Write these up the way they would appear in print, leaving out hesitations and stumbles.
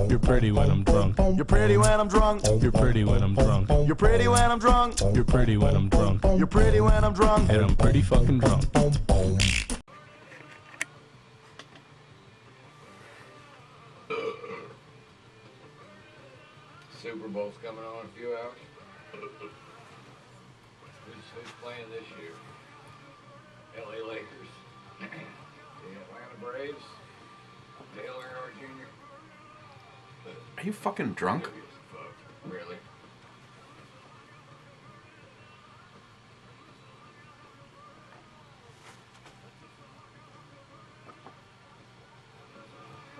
You're pretty when I'm drunk. You're pretty when I'm drunk. You're pretty when I'm drunk. You're pretty when I'm drunk. You're pretty when I'm drunk. You're pretty when I'm drunk. And I'm pretty fucking drunk. Super Bowl's coming on in a few hours. Who's playing this year? LA Lakers. The Atlanta Braves. Dale Earnhardt Jr. Are you fucking drunk? Really?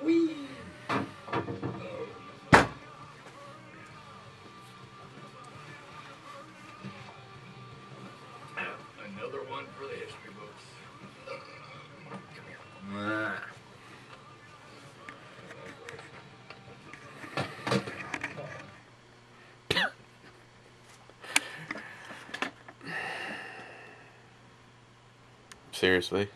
Whee! Another one for the history books. Come here. Seriously?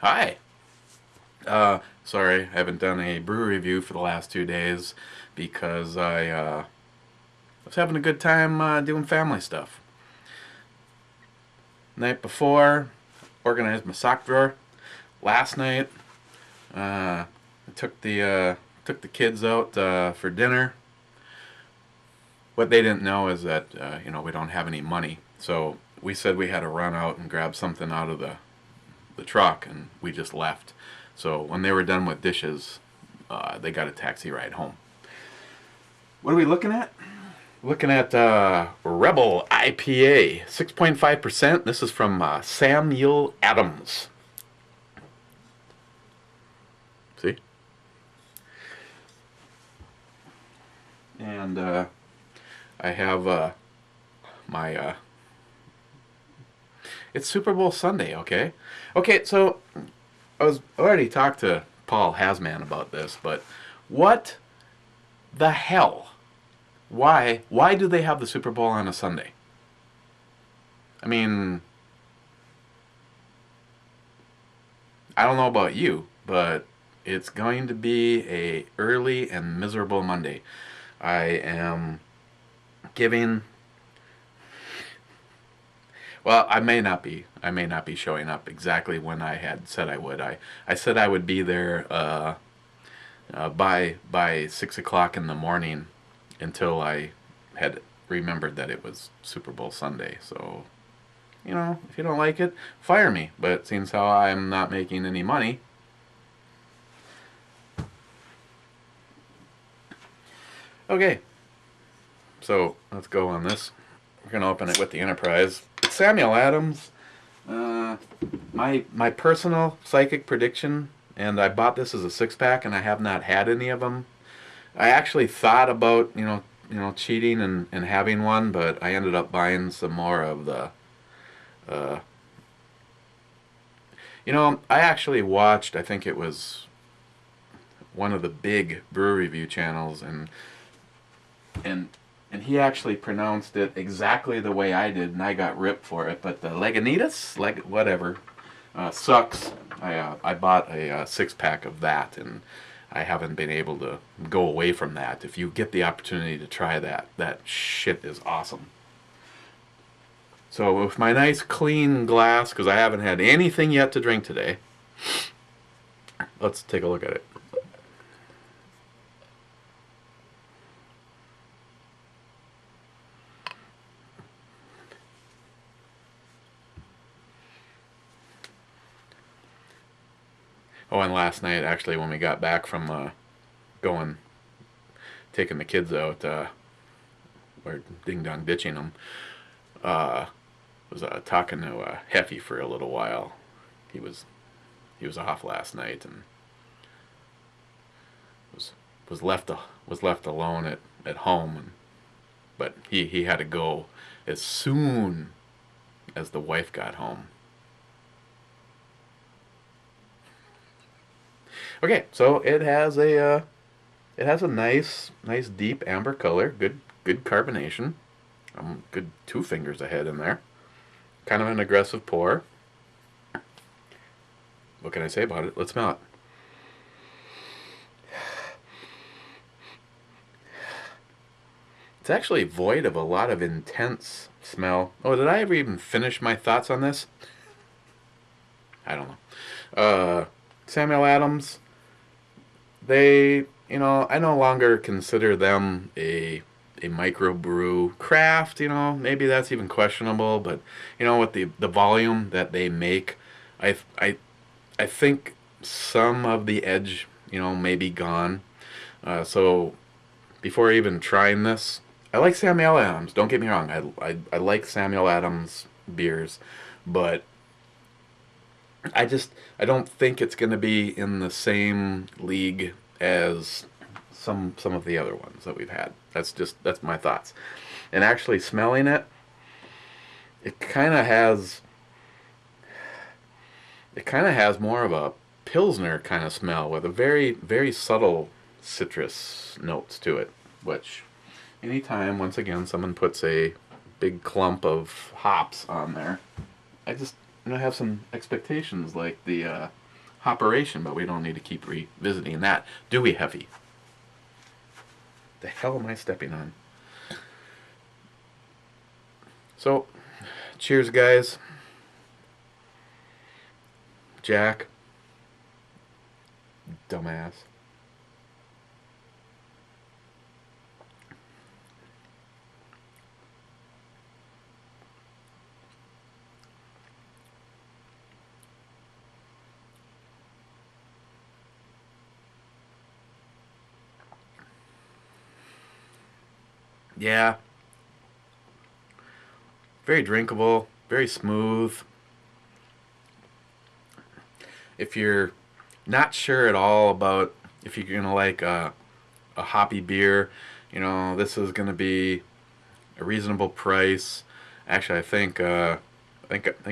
Hi. Sorry, I haven't done a brew review for the last 2 days because I was having a good time doing family stuff. Night before, organized my sock drawer. Last night, I took the kids out for dinner. What they didn't know is that we don't have any money, so we said we had to run out and grab something out of the truck, and we just left. So when they were done with dishes, they got a taxi ride home. What are we looking at? Looking at Rebel IPA, 6.5%. This is from Samuel Adams. See? And I have my it's Super Bowl Sunday, okay? Okay, so I already talked to Paul Hasman about this, but what the hell? Why do they have the Super Bowl on a Sunday? I mean, I don't know about you, but it's going to be a early and miserable Monday. I am giving... Well, I may not be showing up exactly when I had said I would. I said I would be there by 6 o'clock in the morning until I had remembered that it was Super Bowl Sunday. So, if you don't like it, fire me. But seems how I'm not making any money, okay. So let's go on this. We're gonna open it with the Enterprise. It's Samuel Adams. My personal psychic prediction, and I bought this as a 6-pack, and I have not had any of them. I actually thought about cheating and having one, but I ended up buying some more of the. I actually watched. I think it was one of the big brew review channels, and he actually pronounced it exactly the way I did, and I got ripped for it. But the Lagunitas, whatever, sucks. I bought a 6-pack of that, and I haven't been able to go away from that. If you get the opportunity to try that, that shit is awesome. So with my nice clean glass, because I haven't had anything yet to drink today, let's take a look at it. Oh, and last night, actually, when we got back from taking the kids out, or ding-dong ditching them, was talking to Heffy for a little while. He was off last night and was left alone at home, but he had to go as soon as the wife got home. Okay, so it has a nice deep amber color, good carbonation. Good 2 fingers ahead in there. Kind of an aggressive pour. what can I say about it? Let's smell it. It's actually void of a lot of intense smell. Oh, did I ever even finish my thoughts on this? I don't know. Samuel Adams, they, I no longer consider them a microbrew craft. Maybe that's even questionable, but with the volume that they make, I think some of the edge may be gone. So before even trying this, I like Samuel Adams. Don't get me wrong. I like Samuel Adams beers, but I don't think it's going to be in the same league as some of the other ones that we've had. That's my thoughts. And actually smelling it, it kind of has more of a Pilsner kind of smell with a very, very subtle citrus notes to it, which anytime, once again, someone puts a big clump of hops on there, I just have some expectations like the Hopperation, but we don't need to keep revisiting that, do we, Heavy? The hell am I stepping on? So, cheers, guys. Jack. Dumbass. Yeah. Very drinkable, very smooth. If you're not sure at all about if you're going to like a hoppy beer, this is going to be a reasonable price. Actually, I think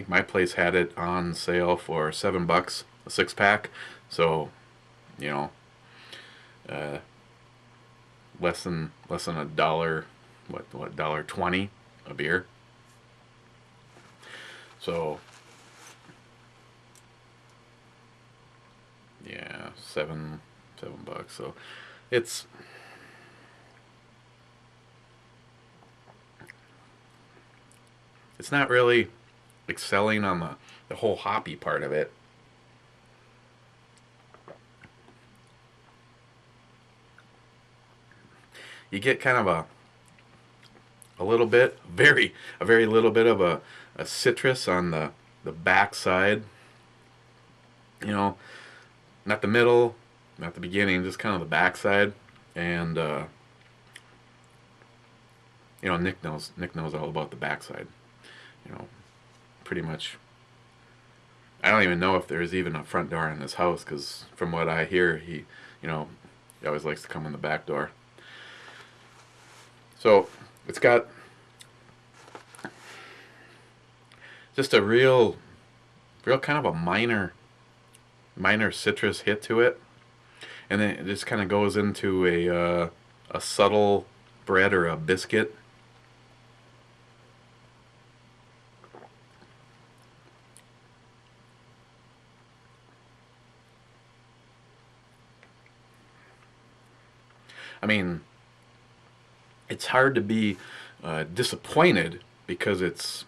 my place had it on sale for $7 a 6-pack. So, less than a dollar, what $1.20 a beer. So yeah, $7. So it's not really excelling on the whole hoppy part of it. You get kind of a little bit, a very little bit of a citrus on the back side. Not the middle, not the beginning, just kind of the back side. And Nick knows all about the backside. Pretty much. I don't even know if there's even a front door in this house, because from what I hear, he always likes to come in the back door. So it's got just a real kind of a minor citrus hit to it, and then it just kind of goes into a subtle bread or a biscuit. I mean, it's hard to be disappointed because it's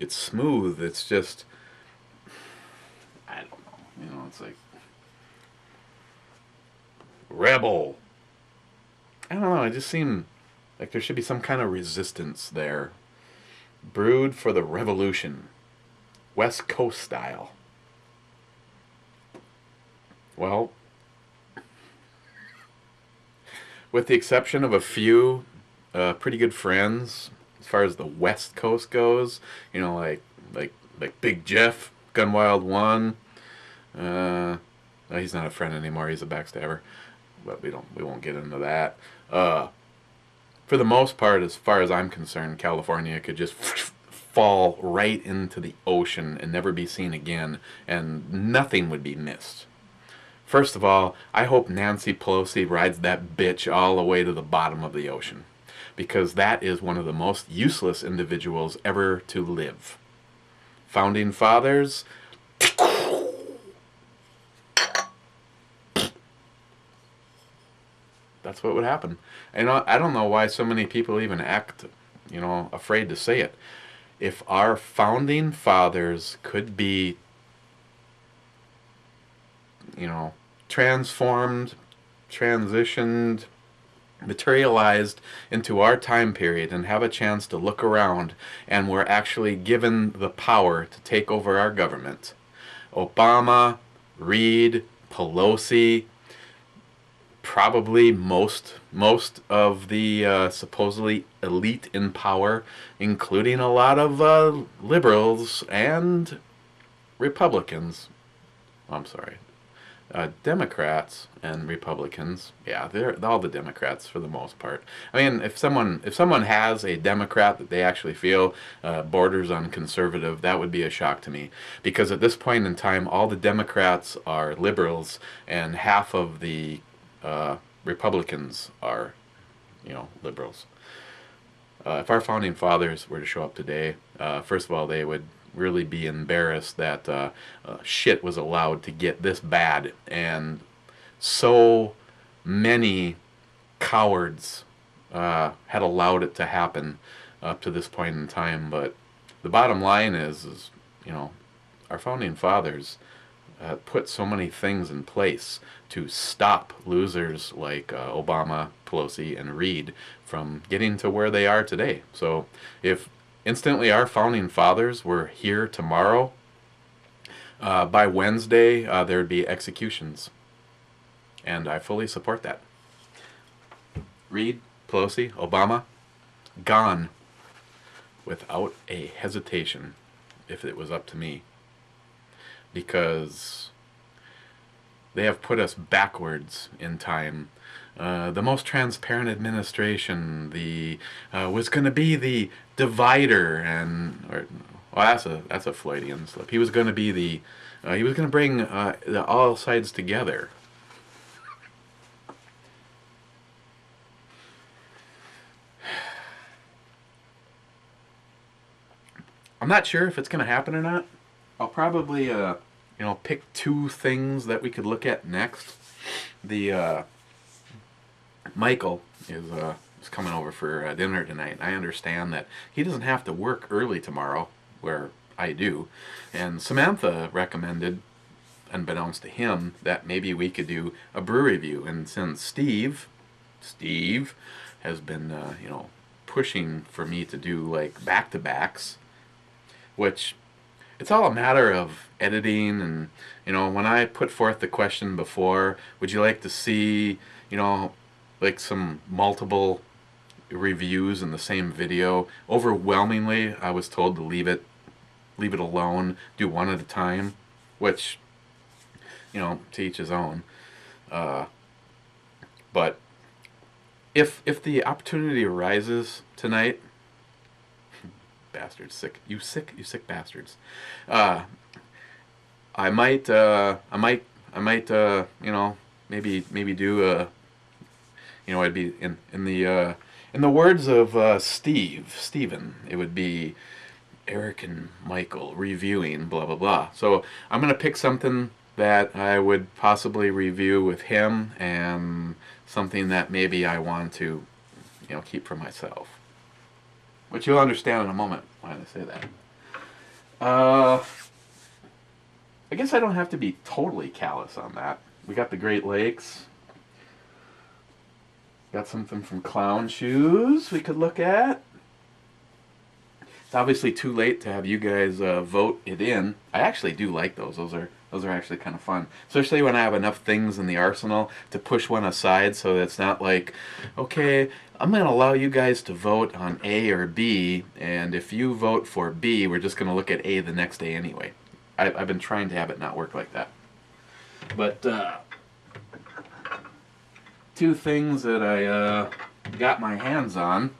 smooth. It's just, I don't know. It's like rebel. I don't know. It just seemed like there should be some kind of resistance there. Brewed for the revolution, West Coast style. Well, with the exception of a few pretty good friends, as far as the West Coast goes, like Big Jeff, Gunwild One. No, he's not a friend anymore. He's a backstabber, but we won't get into that. For the most part, as far as I'm concerned, California could just fall right into the ocean and never be seen again, and nothing would be missed. First of all, I hope Nancy Pelosi rides that bitch all the way to the bottom of the ocean, because that is one of the most useless individuals ever to live. Founding fathers, that's what would happen. And I don't know why so many people even act, afraid to say it. If our founding fathers could be, transformed, transitioned, materialized into our time period and have a chance to look around, and we're actually given the power to take over our government. Obama, Reid, Pelosi, probably most of the supposedly elite in power, including a lot of liberals and Republicans. I'm sorry. Democrats and Republicans, yeah, they're all the Democrats for the most part. I mean, if someone has a Democrat that they actually feel borders on conservative, that would be a shock to me, because at this point in time, all the Democrats are liberals, and half of the Republicans are, liberals. If our founding fathers were to show up today, first of all, they would really be embarrassed that shit was allowed to get this bad, and so many cowards had allowed it to happen up to this point in time. But the bottom line is our founding fathers put so many things in place to stop losers like Obama, Pelosi, and Reid from getting to where they are today. So if instantly our founding fathers were here tomorrow, by Wednesday there would be executions. And I fully support that. Reid, Pelosi, Obama, gone without a hesitation if it was up to me. Because they have put us backwards in time. The most transparent administration, was going to be the divider, that's a Freudian slip. He was going to be he was going to bring the all sides together. I'm not sure if it's going to happen or not. I'll probably pick two things that we could look at next. Michael is coming over for dinner tonight. I understand that he doesn't have to work early tomorrow, where I do. And Samantha recommended, unbeknownst to him, that maybe we could do a brew review. And since Steve has been, pushing for me to do like back-to-backs, which it's all a matter of editing. And when I put forth the question before, would you like to see like some multiple reviews in the same video, overwhelmingly I was told to leave it alone, do one at a time, which to each his own. But if the opportunity arises tonight, bastards, you sick bastards, I might maybe do a, it'd be in the words of Steven, it would be Eric and Michael reviewing blah blah blah. So I'm gonna pick something that I would possibly review with him, and something that maybe I want to keep for myself, which you'll understand in a moment why I say that. I guess I don't have to be totally callous on that. We got the Great Lakes. Got something from Clown Shoes we could look at. It's obviously too late to have you guys vote it in. I actually do like those. Those are actually kind of fun, especially when I have enough things in the arsenal to push one aside, so that it's not like, okay, I'm going to allow you guys to vote on A or B, and if you vote for B, we're just going to look at A the next day anyway. I've been trying to have it not work like that. But two things that I got my hands on.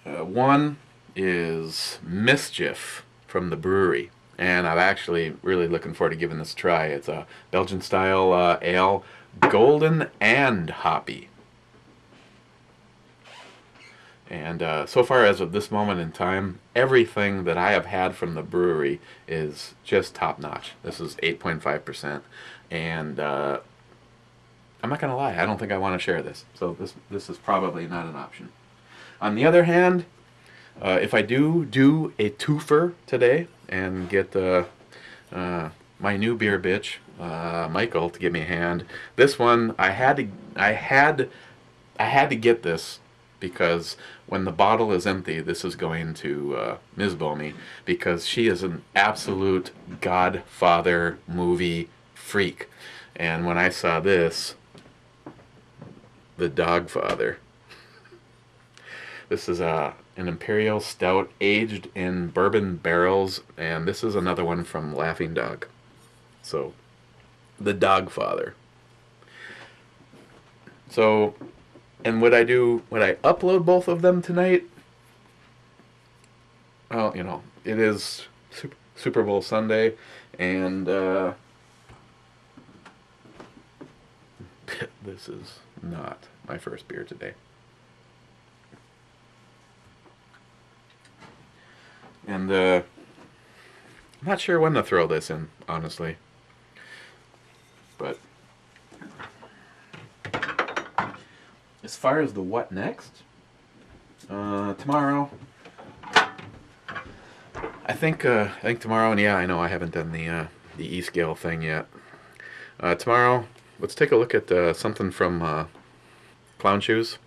One is Mischief from the brewery, and I'm actually really looking forward to giving this a try. It's a Belgian style ale, golden and hoppy. And so far as of this moment in time, everything that I have had from the brewery is just top notch. This is 8.5%, and I'm not gonna lie, I don't think I want to share this. So this is probably not an option. On the other hand, if I do a twofer today and get my new beer bitch, Michael, to give me a hand, this one I had to get this because when the bottle is empty, this is going to Ms. Bomi because she is an absolute Godfather movie freak. And when I saw this, The Dogfather, this is an Imperial Stout aged in bourbon barrels, and this is another one from Laughing Dog. So, The Dogfather. So, and would I upload both of them tonight? Well, you know, it is Super Bowl Sunday, and this is not my first beer today. And I'm not sure when to throw this in, honestly. But as far as the what next, tomorrow, I think tomorrow, and yeah, I know I haven't done the E-scale thing yet. Tomorrow, let's take a look at something from Clown Shoes.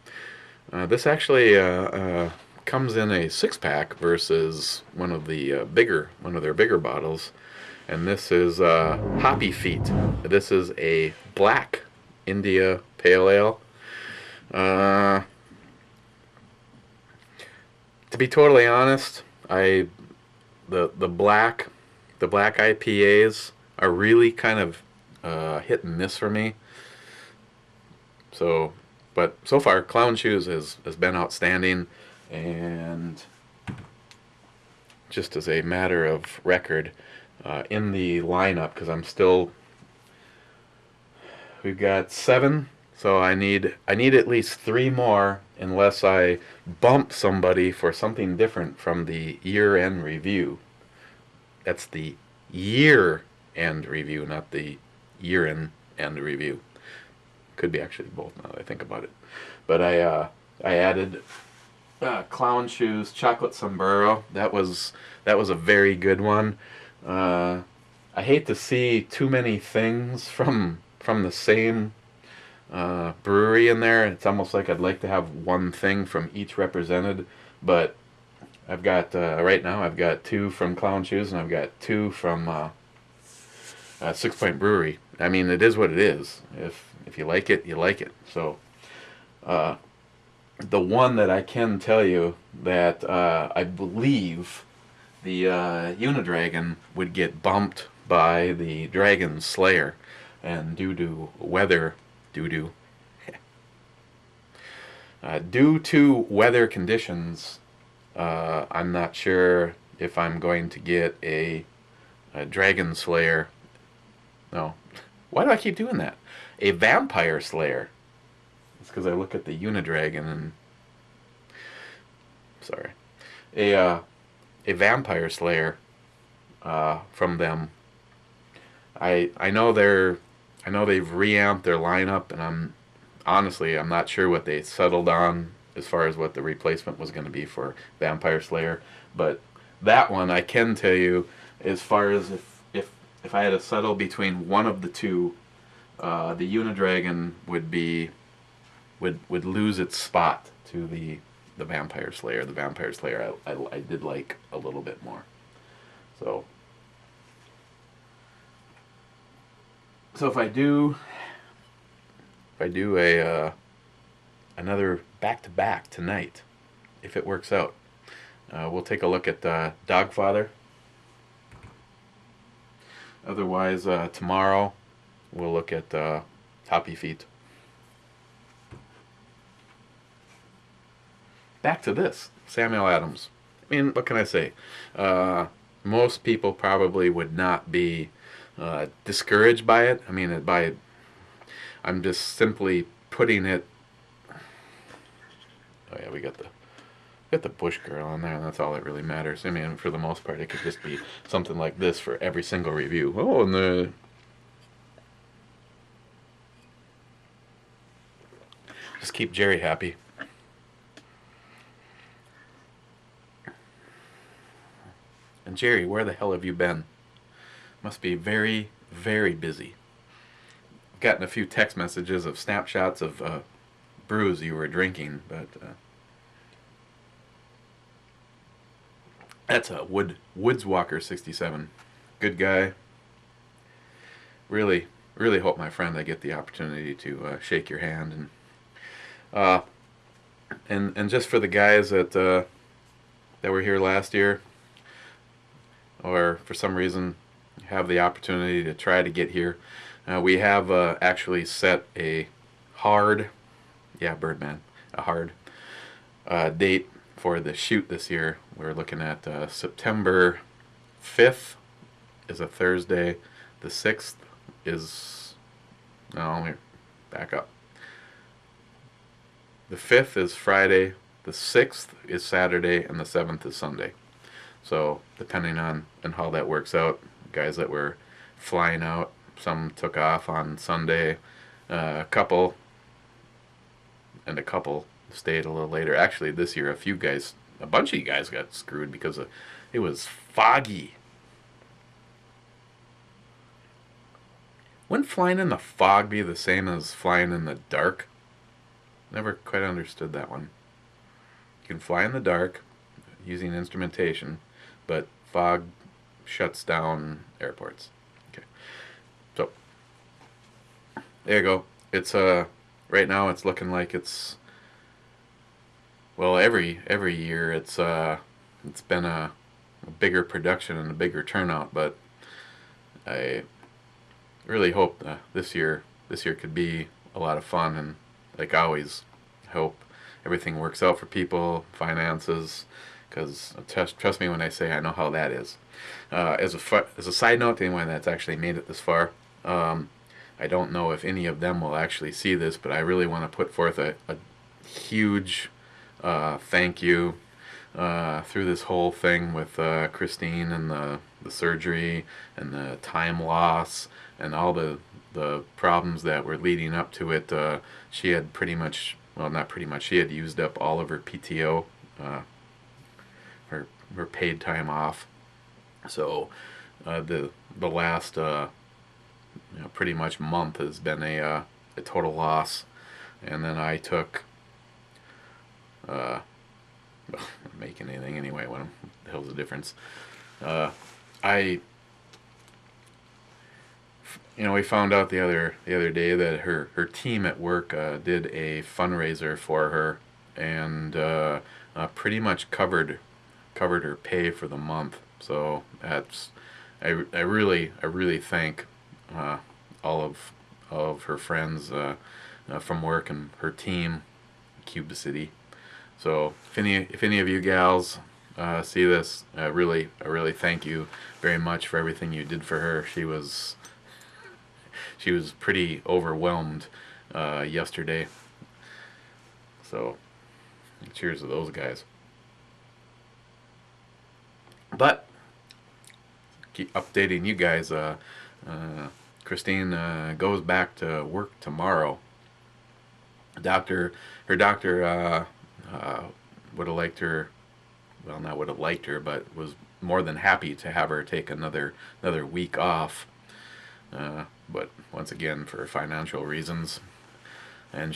This actually comes in a 6-pack versus one of their bigger bottles, and this is Hoppy Feet. This is a black India Pale Ale. To be totally honest, the black IPAs are really kind of hit and miss for me. So, but so far, Clown Shoes has been outstanding. And just as a matter of record, in the lineup, because we've got 7, so I need at least 3 more, unless I bump somebody for something different from the year-end review. That's the year-end review, not the year-end review. Could be actually both now that I think about it. But I added Clown Shoes Chocolate Sombrero. That was a very good one. I hate to see too many things from the same brewery in there. It's almost like I'd like to have one thing from each represented. But I've got right now I've got 2 from Clown Shoes and I've got 2 from 6 Point Brewery. I mean, it is what it is. If you like it, you like it. So. The one that I can tell you that I believe the Unidragon would get bumped by the Dragon Slayer, and due to weather conditions, I'm not sure if I'm going to get a Dragon Slayer. No, why do I keep doing that? A Vampire Slayer. It's because I look at the Unidragon and a Vampire Slayer from them. I know they've reamped their lineup, and I'm not sure what they settled on as far as what the replacement was going to be for Vampire Slayer. But that one I can tell you, as far as if I had to settle between one of the two, the Unidragon would lose its spot to the Vampire Slayer. The Vampire Slayer I did like a little bit more. So if I do another back-to-back tonight, if it works out, we'll take a look at Dogfather. Otherwise, tomorrow we'll look at Hoppy Feet. Back to this, Samuel Adams. I mean, what can I say? Most people probably would not be discouraged by it. I mean, I'm just simply putting it. Oh yeah, we got the Bush Girl on there, and that's all that really matters. I mean, for the most part, it could just be something like this for every single review. Oh, and Just keep Jerry happy. And Jerry, where the hell have you been? Must be very, very busy. I've gotten a few text messages of snapshots of brews you were drinking, but that's a Woodswalker 67. Good guy. Really, really hope, my friend, I get the opportunity to shake your hand, and just for the guys that were here last year, or for some reason have the opportunity to try to get here, we have actually set a hard, Birdman, a hard date for the shoot this year. We're looking at September 5th is a Thursday. The 6th is, no, let me back up. The 5th is Friday, the 6th is Saturday, and the 7th is Sunday. So depending on how that works out, guys that were flying out, some took off on Sunday, a couple stayed a little later. Actually, this year a bunch of you guys got screwed because it was foggy. Wouldn't flying in the fog be the same as flying in the dark? Never quite understood that one. You can fly in the dark using instrumentation, but fog shuts down airports. Okay, so there you go. It's right now it's looking like it's, well, every year it's been a bigger production and a bigger turnout, but I really hope this year could be a lot of fun, and like always, I hope everything works out for people, finances, because trust me when I say I know how that is. As a side note, to anyone that's actually made it this far, I don't know if any of them will actually see this, but I really want to put forth a huge thank you through this whole thing with Christine and the surgery and the time loss and all the problems that were leading up to it. She had pretty much, well, not pretty much, she had used up all of her PTO, her paid time off. So the last pretty much month has been a total loss. And then I took well, I'm not making anything anyway. What the hell's the difference? We found out the other day that her team at work did a fundraiser for her, and pretty much covered her pay for the month. So that's I really thank all of her friends from work and her team, Cuba City. So if any of you gals see this, I really thank you very much for everything you did for her. She was pretty overwhelmed yesterday. So cheers to those guys. But keep updating you guys. Christine goes back to work tomorrow. Her doctor would have liked her, well, not would have liked her, but was more than happy to have her take another week off. But once again, for financial reasons, and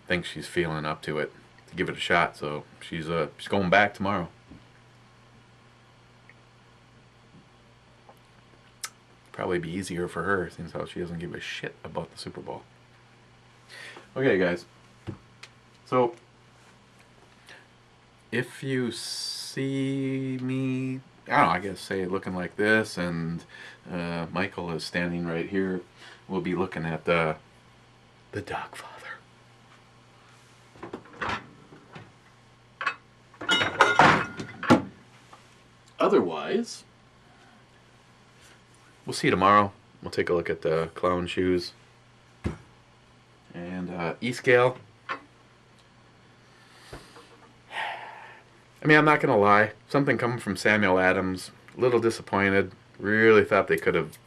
thinks she's feeling up to it to give it a shot. So she's going back tomorrow. Probably be easier for her since how she doesn't give a shit about the Super Bowl. Okay, guys. So if you see me, I don't know, I guess say looking like this, and Michael is standing right here, we'll be looking at the Dogfather. Otherwise, we'll see you tomorrow. We'll take a look at the clown shoes and E-scale. I mean, I'm not going to lie. Something coming from Samuel Adams. A little disappointed. Really thought they could have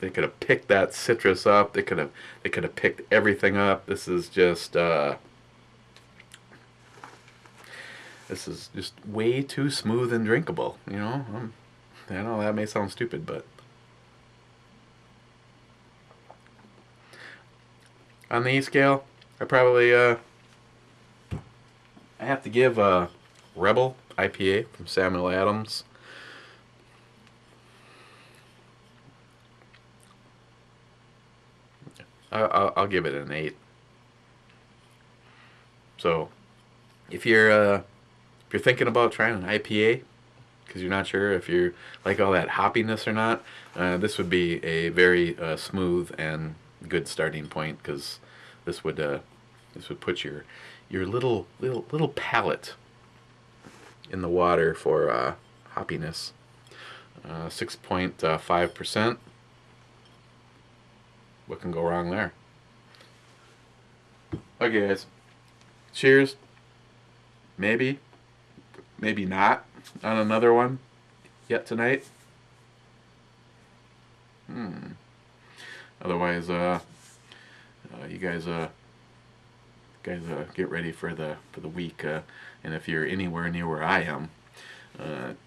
They could have picked that citrus up. They could have picked everything up. This is just way too smooth and drinkable. You know, I know that may sound stupid, but on the E scale, I probably I have to give Rebel IPA from Samuel Adams. I'll give it an 8. So, if you're thinking about trying an IPA, because you're not sure if you like all that hoppiness or not, this would be a very smooth and good starting point, because this would put your little palate in the water for hoppiness. 6.5%. What can go wrong there? Okay, guys. Cheers. Maybe not on another one yet tonight. Otherwise, you guys get ready for the week. And if you're anywhere near where I am,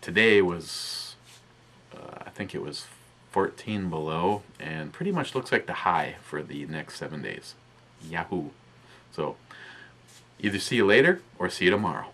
today was I think it was 14 below, and pretty much looks like the high for the next 7 days. Yahoo! So either see you later or see you tomorrow.